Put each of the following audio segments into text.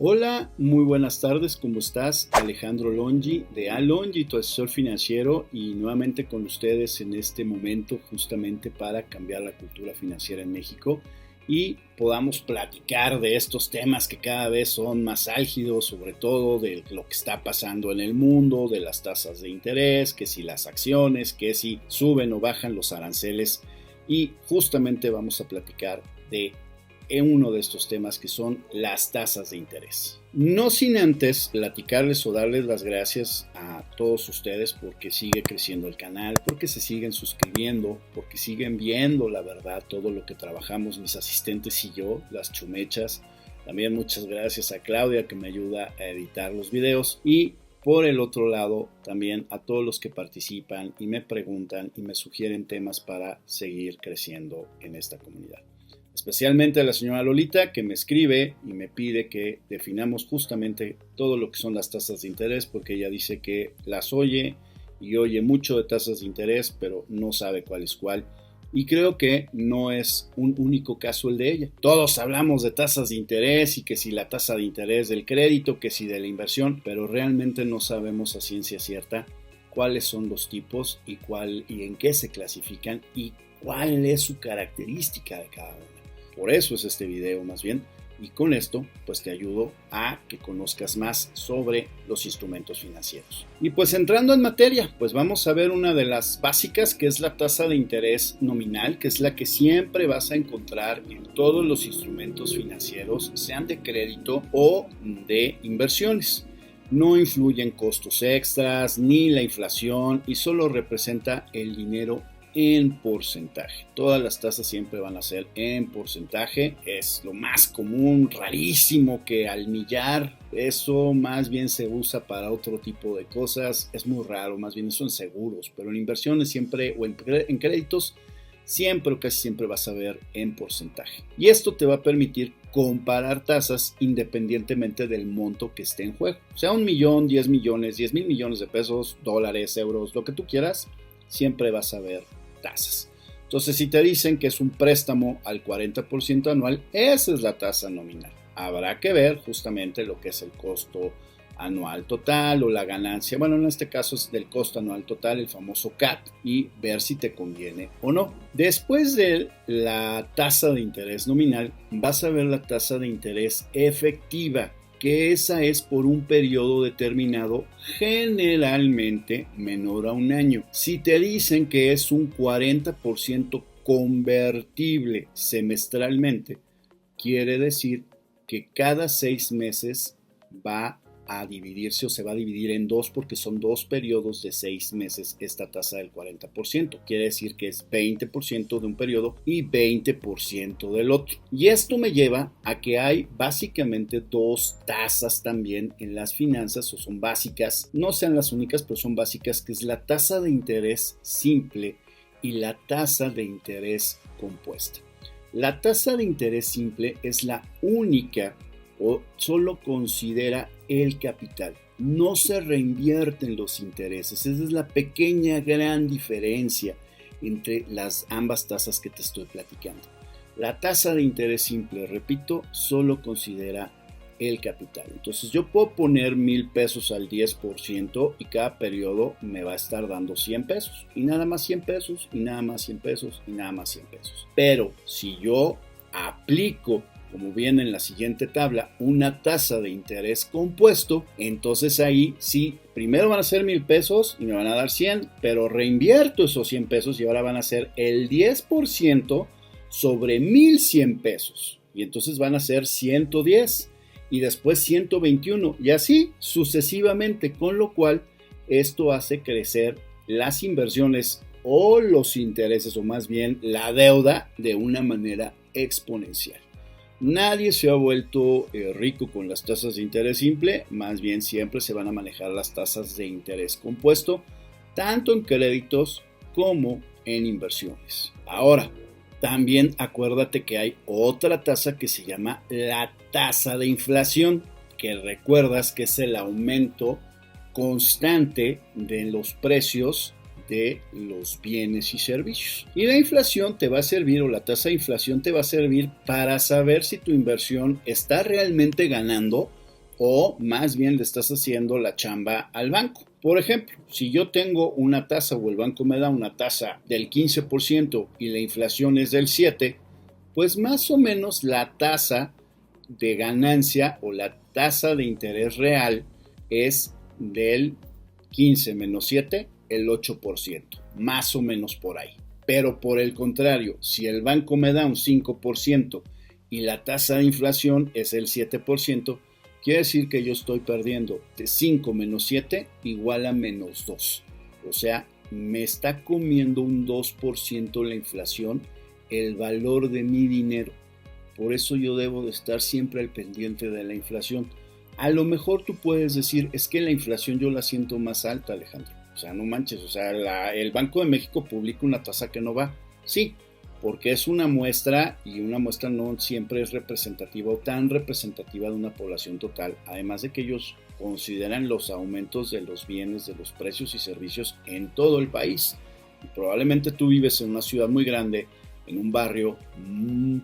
Hola, muy buenas tardes, ¿cómo estás? Alejandro Longi de Alongi, tu asesor financiero, y nuevamente con ustedes en este momento justamente para cambiar la cultura financiera en México y podamos platicar de estos temas que cada vez son más álgidos, sobre todo de lo que está pasando en el mundo, de las tasas de interés, que si las acciones, que si suben o bajan los aranceles, y justamente vamos a platicar de uno de estos temas que son las tasas de interés. No sin antes platicarles o darles las gracias a todos ustedes porque sigue creciendo el canal, porque se siguen suscribiendo, porque siguen viendo la verdad todo lo que trabajamos mis asistentes y yo, las chumechas. También muchas gracias a Claudia que me ayuda a editar los videos, y por el otro lado también a todos los que participan y me preguntan y me sugieren temas para seguir creciendo en esta comunidad. Especialmente a la señora Lolita, que me escribe y me pide que definamos justamente todo lo que son las tasas de interés, porque ella dice que las oye y oye mucho de tasas de interés, pero no sabe cuál es cuál. Y creo que no es un único caso el de ella. Todos hablamos de tasas de interés y que si la tasa de interés del crédito, que si de la inversión, pero realmente no sabemos a ciencia cierta cuáles son los tipos y en qué se clasifican y cuál es su característica de cada uno. Por eso es este video más bien, y con esto pues te ayudo a que conozcas más sobre los instrumentos financieros. Y pues entrando en materia, pues vamos a ver una de las básicas, que es la tasa de interés nominal, que es la que siempre vas a encontrar en todos los instrumentos financieros, sean de crédito o de inversiones. No influyen costos extras ni la inflación y solo representa el dinero en porcentaje. Todas las tasas siempre van a ser en porcentaje. Es lo más común, rarísimo que al millar. Eso más bien se usa para otro tipo de cosas. Es muy raro, más bien eso en seguros, pero en inversiones siempre o en créditos siempre o casi siempre vas a ver en porcentaje. Y esto te va a permitir comparar tasas independientemente del monto que esté en juego. O sea, 1 millón, 10 millones, 10 mil millones de pesos, dólares, euros, lo que tú quieras, siempre vas a ver tasas. Entonces, si te dicen que es un préstamo al 40% anual, esa es la tasa nominal. Habrá que ver justamente lo que es el costo anual total o la ganancia. Bueno, en este caso es del costo anual total, el famoso CAT, y ver si te conviene o no. Después de la tasa de interés nominal, vas a ver la tasa de interés efectiva, que esa es por un periodo determinado, generalmente menor a un año. Si te dicen que es un 40% convertible semestralmente, quiere decir que cada 6 meses va a dividirse o se va a dividir en dos, porque son 2 periodos de 6 meses esta tasa del 40%. Quiere decir que es 20% de un periodo y 20% del otro. Y esto me lleva a que hay básicamente 2 tasas también en las finanzas, o son básicas, no sean las únicas, pero son básicas, que es la tasa de interés simple y la tasa de interés compuesta. La tasa de interés simple es la única o solo considera el capital, no se reinvierten los intereses. Esa es la pequeña gran diferencia entre las ambas tasas que te estoy platicando. La tasa de interés simple, repito, solo considera el capital. Entonces yo puedo poner 1,000 pesos al 10% y cada periodo me va a estar dando 100 pesos y nada más 100 pesos y nada más 100 pesos y nada más 100 pesos. Pero si yo aplico, como viene en la siguiente tabla, una tasa de interés compuesto, entonces ahí sí, primero van a ser 1,000 pesos y me van a dar 100, pero reinvierto esos 100 pesos y ahora van a ser el 10% sobre 1,100 pesos. Y entonces van a ser 110 y después 121 y así sucesivamente, con lo cual esto hace crecer las inversiones o los intereses, o más bien la deuda, de una manera exponencial. Nadie se ha vuelto rico con las tasas de interés simple, más bien siempre se van a manejar las tasas de interés compuesto, tanto en créditos como en inversiones. Ahora, también acuérdate que hay otra tasa que se llama la tasa de inflación, que recuerdas que es el aumento constante de los precios de los bienes y servicios. Y la inflación te va a servir, o la tasa de inflación te va a servir para saber si tu inversión está realmente ganando o más bien le estás haciendo la chamba al banco. Por ejemplo, si yo tengo una tasa o el banco me da una tasa del 15% y la inflación es del 7%, pues más o menos la tasa de ganancia o la tasa de interés real es del 15 menos 7, el 8%, más o menos por ahí. Pero por el contrario, si el banco me da un 5% y la tasa de inflación es el 7%, quiere decir que yo estoy perdiendo de 5 menos 7 igual a menos 2. O sea, me está comiendo un 2% la inflación, el valor de mi dinero. Por eso yo debo de estar siempre al pendiente de la inflación. A lo mejor tú puedes decir, es que la inflación yo la siento más alta, Alejandro. O sea, no manches, o sea, el Banco de México publica una tasa que no va. Sí, porque es una muestra y una muestra no siempre es representativa o tan representativa de una población total. Además de que ellos consideran los aumentos de los bienes, de los precios y servicios en todo el país. Y probablemente tú vives en una ciudad muy grande, en un barrio,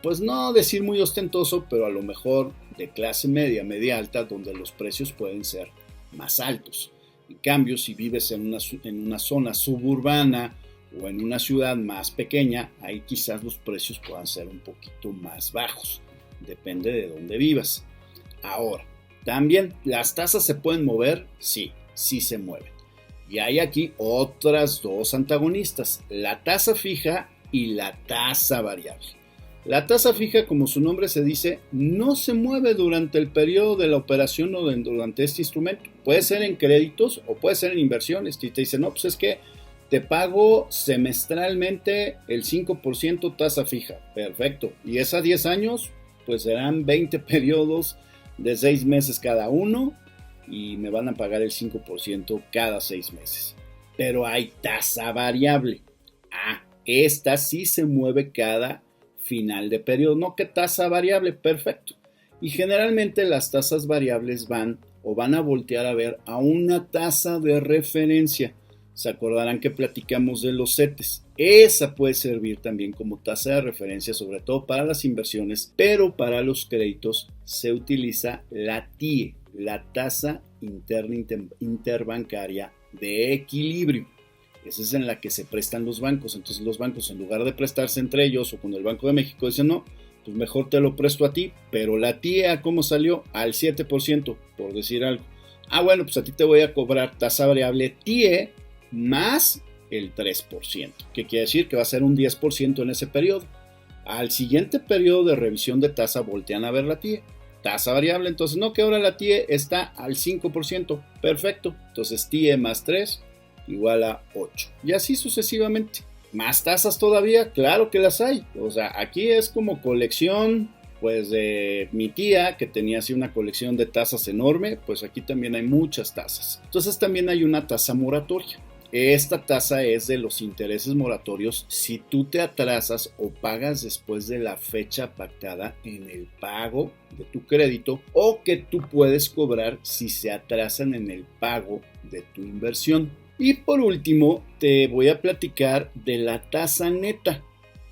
pues no decir muy ostentoso, pero a lo mejor de clase media, media alta, donde los precios pueden ser más altos. En cambio, si vives en una zona suburbana o en una ciudad más pequeña, ahí quizás los precios puedan ser un poquito más bajos. Depende de dónde vivas. Ahora, también las tasas se pueden mover, sí se mueven. Y hay aquí otras dos antagonistas, la tasa fija y la tasa variable. La tasa fija, como su nombre se dice, no se mueve durante el periodo de la operación o durante este instrumento. Puede ser en créditos o puede ser en inversiones. Y te dicen, no, pues es que te pago semestralmente el 5% tasa fija. Perfecto. Y es a 10 años, pues serán 20 periodos de 6 meses cada uno y me van a pagar el 5% cada 6 meses. Pero hay tasa variable. Esta sí se mueve cada final de periodo. No, que tasa variable, perfecto. Y generalmente las tasas variables van a voltear a ver a una tasa de referencia. Se acordarán que platicamos de los CETES. Esa puede servir también como tasa de referencia, sobre todo para las inversiones, pero para los créditos se utiliza la TIE, la tasa interna interbancaria de equilibrio. Esa es en la que se prestan los bancos. Entonces los bancos, en lugar de prestarse entre ellos o con el Banco de México, dicen no, pues mejor te lo presto a ti. Pero la TIE, ¿cómo salió? Al 7%, por decir algo. Bueno, pues a ti te voy a cobrar tasa variable TIE más el 3%. ¿Qué quiere decir? Que va a ser un 10% en ese periodo. Al siguiente periodo de revisión de tasa voltean a ver la TIE. Tasa variable, entonces no, que ahora la TIE está al 5%. Perfecto. Entonces TIE más 3 igual a 8. Y así sucesivamente. ¿Más tasas todavía? Claro que las hay. O sea, aquí es como colección, pues de mi tía, que tenía así una colección de tasas enorme, pues aquí también hay muchas tasas. Entonces también hay una tasa moratoria. Esta tasa es de los intereses moratorios si tú te atrasas o pagas después de la fecha pactada en el pago de tu crédito, o que tú puedes cobrar si se atrasan en el pago de tu inversión. Y por último, te voy a platicar de la tasa neta.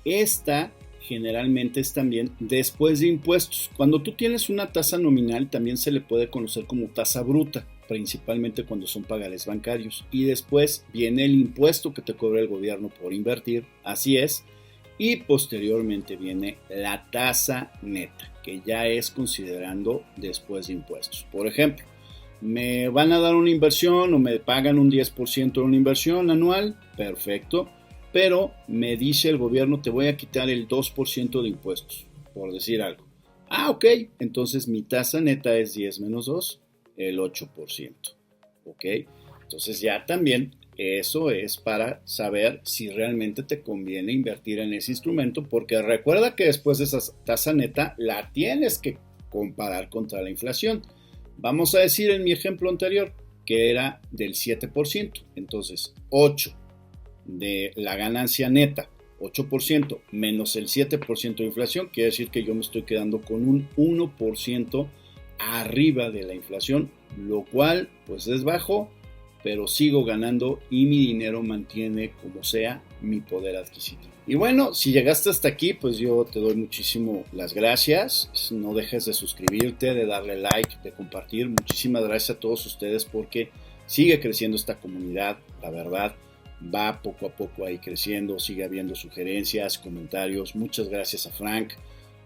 Esta generalmente es también después de impuestos. Cuando tú tienes una tasa nominal, también se le puede conocer como tasa bruta, principalmente cuando son pagares bancarios. Y después viene el impuesto que te cobra el gobierno por invertir, así es. Y posteriormente viene la tasa neta, que ya es considerando después de impuestos. Por ejemplo, me van a dar una inversión o me pagan un 10% de una inversión anual, perfecto, pero me dice el gobierno, te voy a quitar el 2% de impuestos, por decir algo. Ok, entonces mi tasa neta es 10 menos 2, el 8%. Ok, entonces ya también eso es para saber si realmente te conviene invertir en ese instrumento, porque recuerda que después de esa tasa neta la tienes que comparar contra la inflación. Vamos a decir en mi ejemplo anterior que era del 7%, entonces 8 de la ganancia neta, 8% menos el 7% de inflación, quiere decir que yo me estoy quedando con un 1% arriba de la inflación, lo cual pues es bajo, pero sigo ganando y mi dinero mantiene como sea mi poder adquisitivo. Y bueno, si llegaste hasta aquí, pues yo te doy muchísimo las gracias. No dejes de suscribirte, de darle like, de compartir. Muchísimas gracias a todos ustedes porque sigue creciendo esta comunidad, la verdad. Va poco a poco ahí creciendo, sigue habiendo sugerencias, comentarios. Muchas gracias a Frank.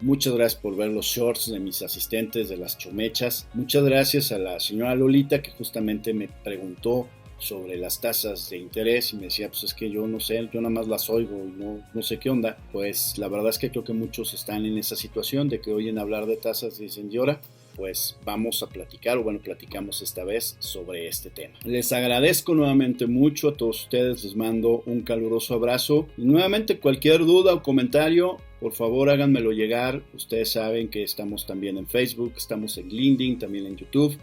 Muchas gracias por ver los shorts de mis asistentes de las chomechas. Muchas gracias a la señora Lolita que justamente me preguntó sobre las tasas de interés y me decía, pues es que yo no sé, yo nada más las oigo y no sé qué onda. Pues la verdad es que creo que muchos están en esa situación de que oyen hablar de tasas y dicen, ¿y ahora? Pues vamos a platicar, o bueno, platicamos esta vez sobre este tema. Les agradezco nuevamente mucho a todos ustedes, les mando un caluroso abrazo y nuevamente cualquier duda o comentario, por favor háganmelo llegar. Ustedes saben que estamos también en Facebook, estamos en LinkedIn, también en YouTube,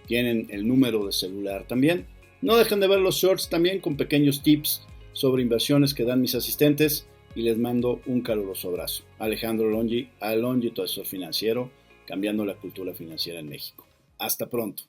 tienen el número de celular también. No dejen de ver los shorts también con pequeños tips sobre inversiones que dan mis asistentes y les mando un caluroso abrazo. Alejandro Longi, Longi, tu asesor financiero, cambiando la cultura financiera en México. Hasta pronto.